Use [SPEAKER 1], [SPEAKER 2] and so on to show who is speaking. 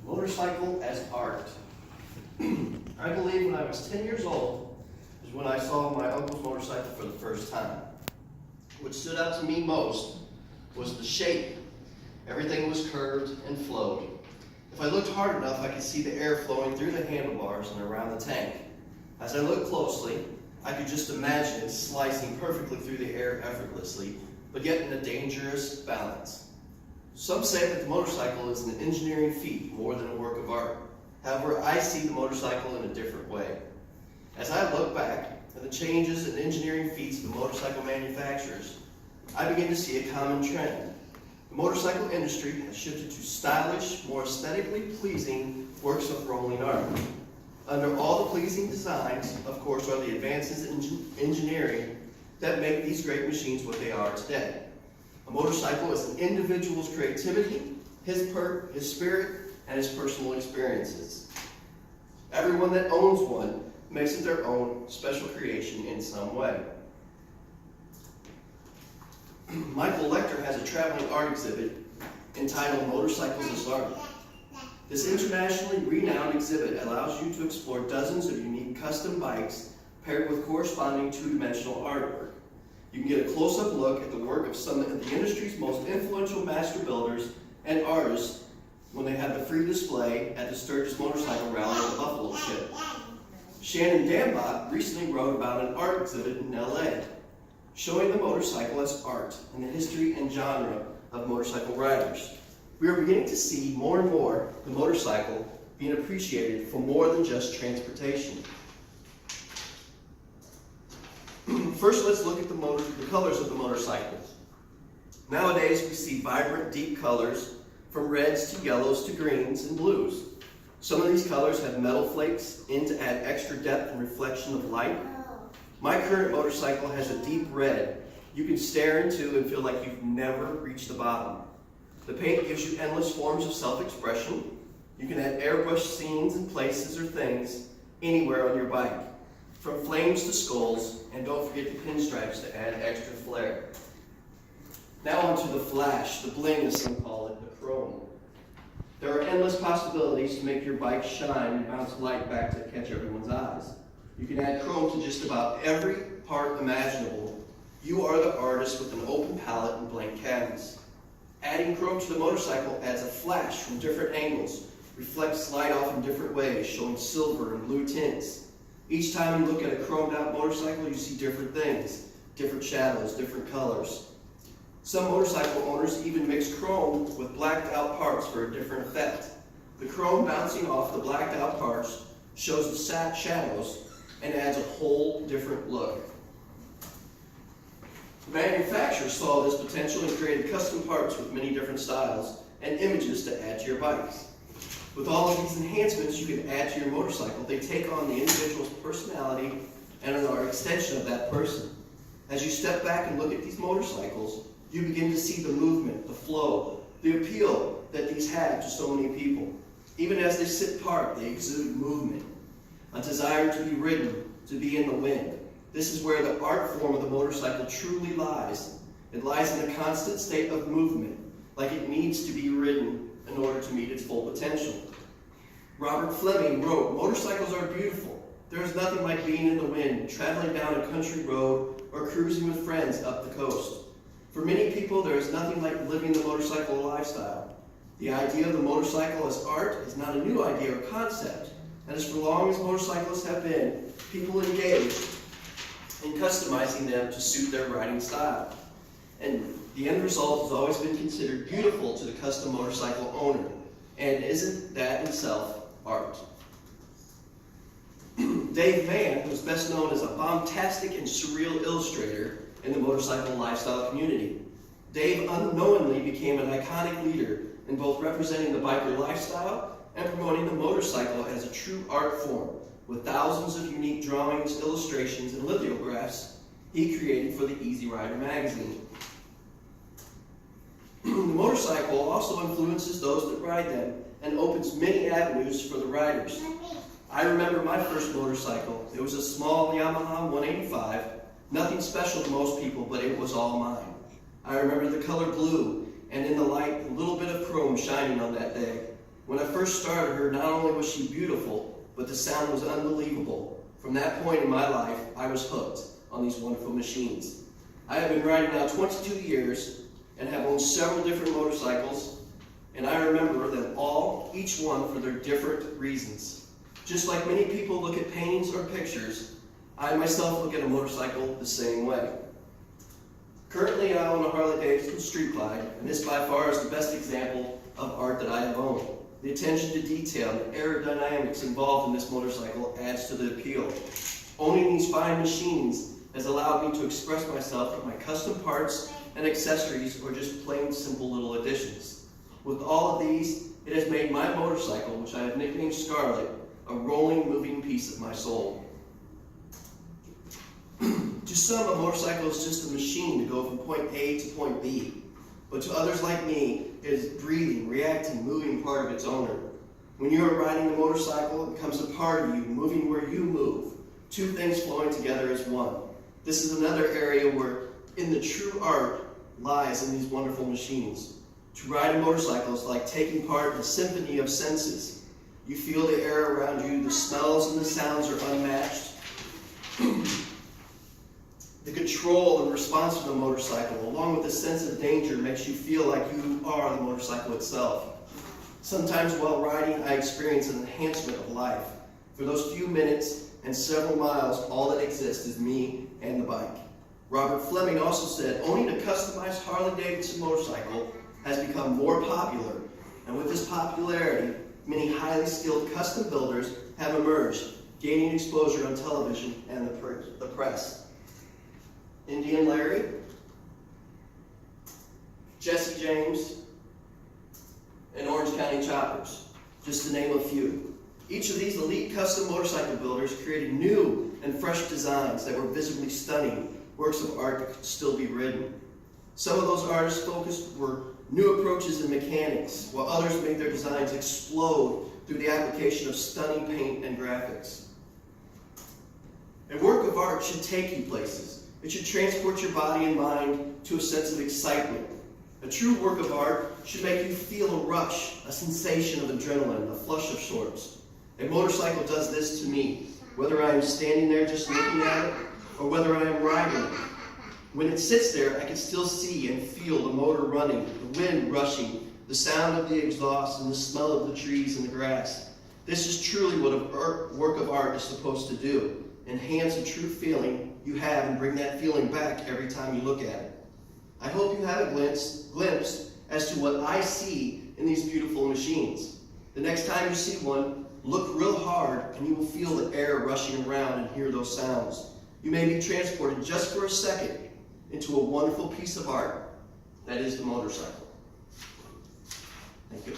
[SPEAKER 1] Motorcycle as art. I believe when I was 10 years old is when I saw my uncle's motorcycle for the first time. What stood out to me most was the shape. Everything was curved and flowed. If I looked hard enough, I could see the air flowing through the handlebars and around the tank. As I looked closely, I could just imagine it slicing perfectly through the air effortlessly, but yet in a dangerous balance. Some say that the motorcycle is an engineering feat more than a work of art. However, I see the motorcycle in a different way. As I look back at the changes and engineering feats of the motorcycle manufacturers, I begin to see a common trend. The motorcycle industry has shifted to stylish, more aesthetically pleasing works of rolling art. Under all the pleasing designs, of course, are the advances in engineering that make these great machines what they are today. A motorcycle is an individual's creativity, his spirit, and his personal experiences. Everyone that owns one makes it their own special creation in some way. Michael Lecter has a traveling art exhibit entitled Motorcycles as Art. This internationally renowned exhibit allows you to explore dozens of unique custom bikes paired with corresponding two-dimensional artwork. You can get a close-up look at the work of some of the industry's most influential master builders and artists when they have the free display at the Sturgis Motorcycle Rally at the Buffalo Ship. Shannon Dambach recently wrote about an art exhibit in LA, showing the motorcycle as art and the history and genre of motorcycle riders. We are beginning to see more and more the motorcycle being appreciated for more than just transportation. First, let's look at the colors of the motorcycle. Nowadays, we see vibrant, deep colors from reds to yellows to greens and blues. Some of these colors have metal flakes in to add extra depth and reflection of light. My current motorcycle has a deep red you can stare into and feel like you've never reached the bottom. The paint gives you endless forms of self-expression. You can add airbrushed scenes and places or things anywhere on your bike, from flames to skulls, and don't forget the pinstripes to add extra flair. Now onto the flash, the bling as some call it, the chrome. There are endless possibilities to make your bike shine and bounce light back to catch everyone's eyes. You can add chrome to just about every part imaginable. You are the artist with an open palette and blank canvas. Adding chrome to the motorcycle adds a flash from different angles, reflects light off in different ways, showing silver and blue tints. Each time you look at a chromed out motorcycle, you see different things, different shadows, different colors. Some motorcycle owners even mix chrome with blacked out parts for a different effect. The chrome bouncing off the blacked out parts shows the shadows and adds a whole different look. The manufacturer saw this potential and created custom parts with many different styles and images to add to your bikes. With all of these enhancements you can add to your motorcycle, they take on the individual's personality and are an extension of that person. As you step back and look at these motorcycles, you begin to see the movement, the flow, the appeal that these have to so many people. Even as they sit parked, they exude movement, a desire to be ridden, to be in the wind. This is where the art form of the motorcycle truly lies. It lies in a constant state of movement, like it needs to be ridden in order to meet its full potential. Robert Fleming wrote, "Motorcycles are beautiful. There is nothing like being in the wind, traveling down a country road, or cruising with friends up the coast. For many people, there is nothing like living the motorcycle lifestyle. The idea of the motorcycle as art is not a new idea or concept, and as for long as motorcyclists have been, people engaged in customizing them to suit their riding style. And the end result has always been considered beautiful to the custom motorcycle owner. And isn't that in itself art?" Dave Mann was best known as a bombastic and surreal illustrator in the motorcycle lifestyle community. Dave unknowingly became an iconic leader in both representing the biker lifestyle and promoting the motorcycle as a true art form, with thousands of unique drawings, illustrations, and lithographs he created for the Easy Rider magazine. The motorcycle also influences those that ride them and opens many avenues for the riders. I remember my first motorcycle. It was a small Yamaha 185, nothing special to most people, but it was all mine. I remember the color blue, and in the light, a little bit of chrome shining on that day. When I first started her, not only was she beautiful, but the sound was unbelievable. From that point in my life, I was hooked on these wonderful machines. I have been riding now 22 years and have owned several different motorcycles, and I remember them all, each one for their different reasons. Just like many people look at paintings or pictures, I myself look at a motorcycle the same way. Currently, I own a Harley-Davidson Street Glide, and this by far is the best example of art that I have owned. The attention to detail and aerodynamics involved in this motorcycle adds to the appeal. Owning these fine machines has allowed me to express myself with my custom parts and accessories, or just plain simple little additions. With all of these, it has made my motorcycle, which I have nicknamed Scarlet, a rolling, moving piece of my soul. To some, a motorcycle is just a machine to go from point A to point B. But to others like me, it is a breathing, reacting, moving part of its owner. When you are riding the motorcycle, it becomes a part of you, moving where you move. Two things flowing together as one. This is another area where in the true art lies in these wonderful machines. To ride a motorcycle is like taking part in a symphony of senses. You feel the air around you, the smells and the sounds are unmatched. The control and response of the motorcycle, along with the sense of danger, makes you feel like you are the motorcycle itself. Sometimes while riding, I experience an enhancement of life. For those few minutes and several miles, all that exists is me and the bike. Robert Fleming also said, owning a customized Harley-Davidson motorcycle has become more popular, and with this popularity, many highly skilled custom builders have emerged, gaining exposure on television and the press. Indian Larry, Jesse James, and Orange County Choppers, just to name a few. Each of these elite custom motorcycle builders created new and fresh designs that were visibly stunning, works of art that could still be ridden. Some of those artists focused were new approaches in mechanics, while others made their designs explode through the application of stunning paint and graphics. A work of art should take you places. It should transport your body and mind to a sense of excitement. A true work of art should make you feel a rush, a sensation of adrenaline, a flush of sorts. A motorcycle does this to me, whether I am standing there just looking at it, or whether I am riding it. When it sits there, I can still see and feel the motor running, the wind rushing, the sound of the exhaust, and the smell of the trees and the grass. This is truly what a work of art is supposed to do. Enhance a true feeling you have and bring that feeling back every time you look at it. I hope you have a glimpse as to what I see in these beautiful machines. The next time you see one, look real hard and you will feel the air rushing around and hear those sounds. You may be transported just for a second into a wonderful piece of art that is the motorcycle. Thank you.